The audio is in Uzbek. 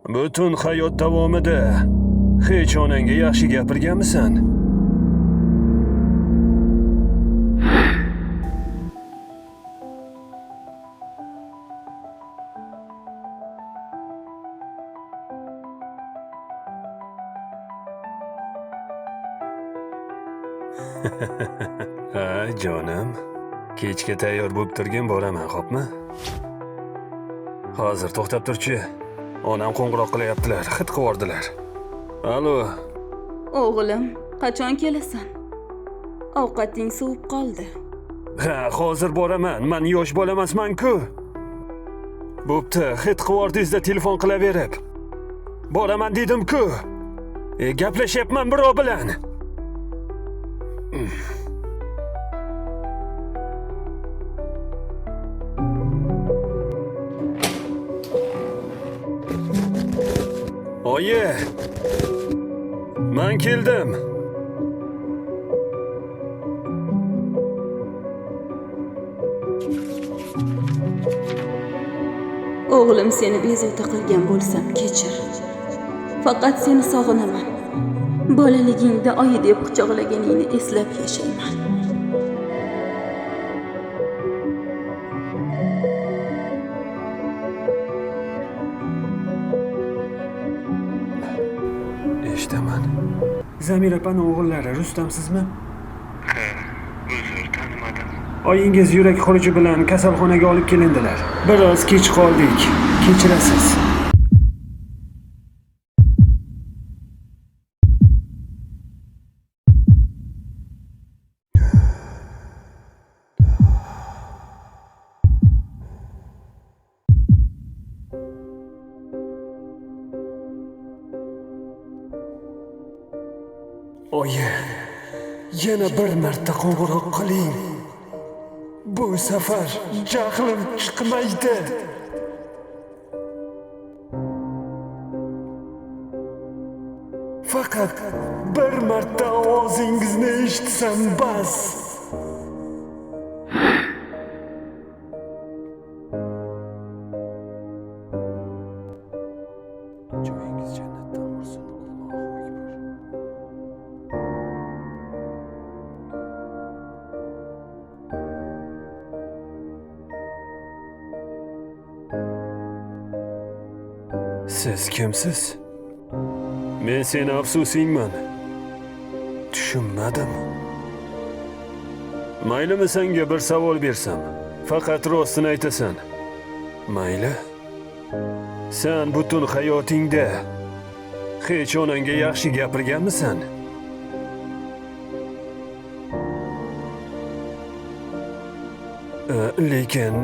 Butun hayot davomida hech onangga yaxshi gapirganmisan? Ha, jonim. Kechga tayyor bo'lib turgin, boraman, xo'pmi? Hozir to'xtab turchi. Onam qo'ng'iroq qilyaptilar, xit qivordilar. Alo. O'g'lim, qachon kelasan? Ovqating sovib qoldi. Ha, hozir boraman. Men yosh bola emasman-ku. Bo'pti, xit qivordingizda telefon qilaverib. Boraman dedim-ku. Gaplashyapman birov bilan. Oyi, men keldim. O'g'lim, seni bezovta qilgan bo'lsam kechir. Faqat seni sog'inaman. Bolaligingda oyi deb quchoqlaganingni eslab yashayman. Eshitaman. Zamira opani o'g'illari Rustamsizmi? Ha, uzr, tanimadim. Oyingiz yurak xuruji bilan kasalxonaga olib kelindilar. Biroz kech qoldik. Kechirasiz. Oyi, yana bir marta qo'ng'iroq qiling. Bu safar jahlim chiqmaydi. Faqat bir marta ovozingizni eshitsam bas. Joyingiz jannatdan bo'lsin. Allohu akbar. Siz kimsiz? Men seni afsusingman. Tushunmadim. Maylimi senga bir savol bersam? Faqat rostini aytasan. Mayli. Sen butun hayotingda hech onangga yaxshi gapirganmisan? Lekin